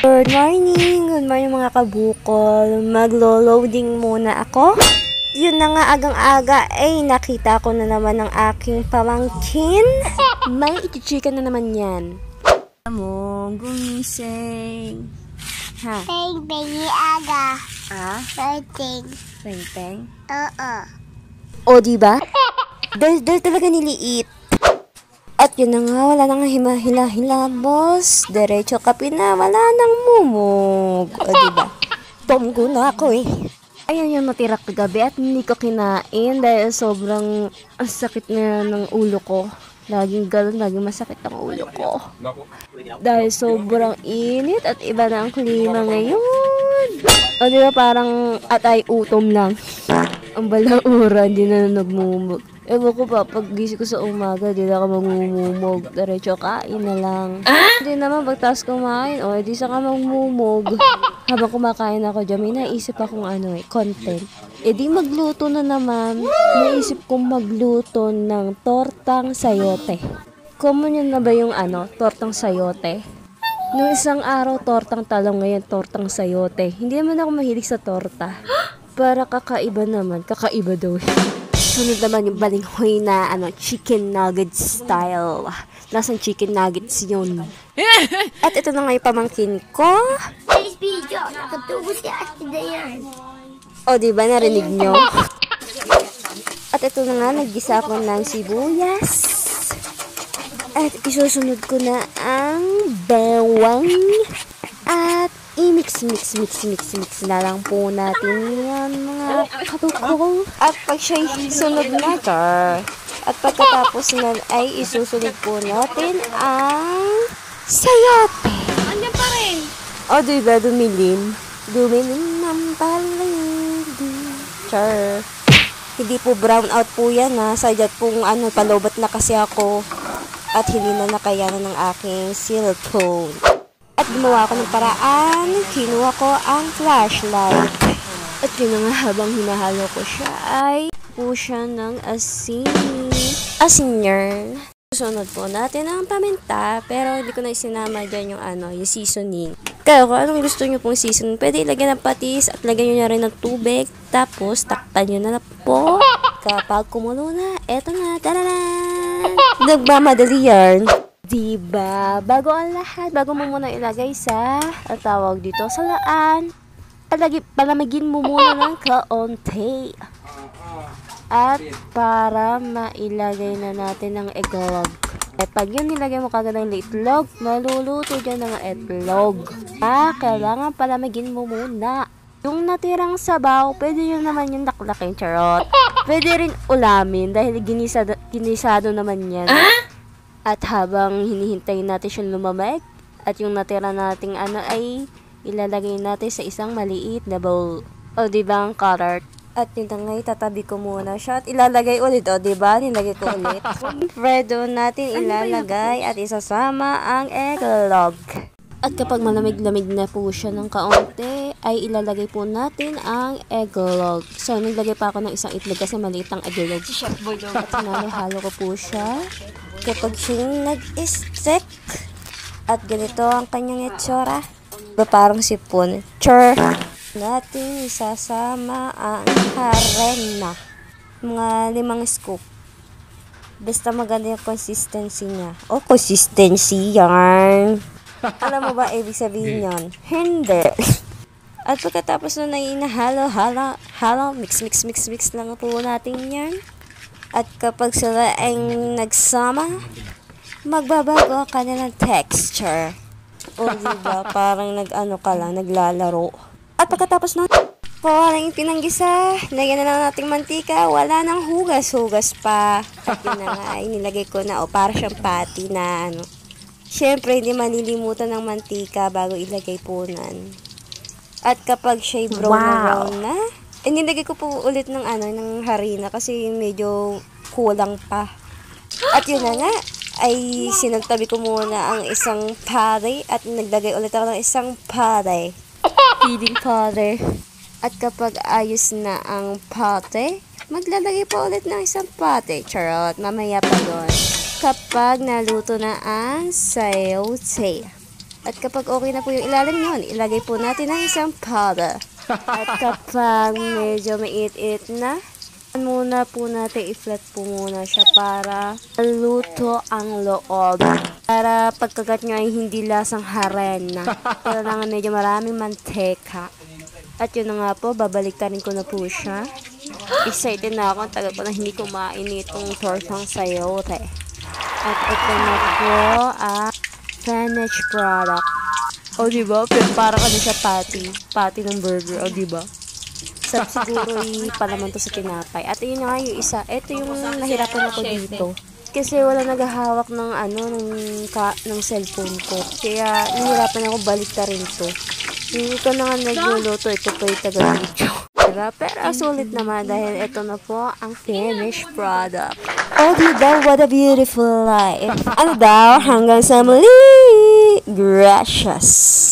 Good morning mga kabukol. Maglo-loading muna ako. Yun na nga, agang-aga ay nakita ko na naman ang aking pamangkin. May itichika na naman yan. Mo, gumising. Ha? Peng-pengi aga. Ah? Peng-peng. Peng-peng? Oo. O, diba? Dahil talaga niliit. At yun na nga, wala nang hila-hila, boss. Diretso kape na, wala nang mumog. O, diba? Tomgo na ako eh. Ayun yung natira kagabi at hindi ko kinain dahil sobrang ang sakit na ng ulo ko. Laging galon, laging masakit ang ulo ko. Dahil sobrang init at iba na ang klima ngayon. O, diba parang atay utom lang. Ang balaura, hindi na nagmumog. Ewan ko pa, pag gising ko sa umaga, di na ako magmumog. Diretso kain na lang. Hindi naman, pagtas kumain, o, di sa ka magmumog. Habang kumakain ako dyan, may naisip akong content. E di magluto na naman. Naisip kong magluto ng tortang sayote. Common yun na ba yung tortang sayote? Noong isang araw, tortang talong, ngayon tortang sayote. Hindi naman ako mahilig sa torta. Para kakaiba naman, kakaiba daw. Sunod naman yung balinghoy na chicken nuggets style. Nasaan chicken nuggets yun? At ito na nga yung pamangkin ko. Today's video, nakatubos si Ate Dayan. O, diba narinig nyo? At ito na nga, naggisa ko ng sibuyas. At isusunod ko na ang bawang. At i-mix na lang po natin yan, mga katukol. At pag siya'y sunod na at pagkatapos nun ay isusunod po natin ang sayote. Andiyan pa rin. O, diba, dumilim ng palagi. Char. Hindi po brown out po yan, ha. Sadyat pong palobat na kasi ako. At hindi na nakayanan ng aking cellphone. At gumawa ko ng paraan, kinuha ko ang flashlight. At yun na nga, habang hinahalo ko siya, ay po siya ng asinyer. Susunod po natin ang paminta, pero hindi ko na isinama dyan yung seasoning. Kaya kung anong gusto nyo pong seasoning, pwede ilagyan ng patis at lagyan nyo na rin ng tubig. Tapos, takpan nyo na po. Kapag kumulo na, eto na, tararan! Nagmamadali yan. Diba? Bago ang lahat, bago mo muna ilagay sa, tawag dito, sa laan, palamigin mo muna ng kaunti. At para mailagay na natin ang eggnog. At pag yun nilagay mo kagad ng itlog, maluluto dyan ng itlog. Kailangan palamigin mo muna. Yung natirang sabaw, pwede yun naman yung daklakin, charot. Pwede rin ulamin dahil ginisado naman yan. At habang hinihintay natin siyang lumamig, at yung natira nating ay ilalagay natin sa isang maliit na bowl. O, diba ang carrot? At yun na nga, itatabi ko muna siya at ilalagay ulit. O, diba? Nilagay ko ulit. Fredo natin ilalagay at isasama ang eggnog. At kapag malamig-lamig na po siya ng kaunti, ay ilalagay po natin ang eggnog. So, naglagay pa ako ng isang itlog kasi maliit ang eggnog. At hinalo-halo ko po siya. Kapag siyang nag-stick, at ganito ang kanyang itsura, parang sipon. Chur! Natin isasama ang harina. Mga 5 scoop. Basta maganda yung consistency niya. O, consistency yan. Alam mo ba ibig sabihin yun? Hindi. At pagkatapos nun ay inahalo, mix lang po natin yan. At kapag sila ay nagsama, magbabago ang kanilang texture. O, diba? Parang naglalaro. At pagkatapos nun, walang pinanggisa, lagyan na lang nating mantika, wala nang hugas pa. At yun na nga, nilagay ko na, para siyang patty na Siyempre, hindi malilimutan ng mantika bago ilagay punan. At kapag siya'y brown na, nilagay ko po ulit ng harina kasi medyo kulang pa. At yun na nga, ay sinagtabi ko muna ang isang pare at naglagay ulit ako ng isang pare. Feeding pare. At kapag ayos na ang pate, maglalagay pa ulit ng isang pate. Charot, mamaya pa doon. Kapag naluto na ang sayote. At kapag okay na po yung ilalim yun, ilagay po natin ang isang powder. At kapag medyo maiit-it na, muna po natin i-flat po muna siya para luto ang loob. Para pagkagat nyo ay hindi lasang harena. Kailangan medyo maraming manteka. At yun na nga po, babaliktarin ko na po siya. Excited na ako, tagal ko na hindi kumain itong tortang sayote. At ito na po ang finished product. O diba? Para ka na siya patty ng burger. O diba? Siguro palaman to sa tinapay. At yun nga yung isa. Ito yung nahirapan ako dito. Kasi wala naghahawak ng ng cellphone ko. Kaya nahirapan ako baliktarin to. Hindi ko na nga nagluluto. Ito po yung taga-video. Diba? Pero sulit naman dahil ito na po ang finished product. Oh, diba? What a beautiful life. Ano daw? Hanggang sa muli! Gracias!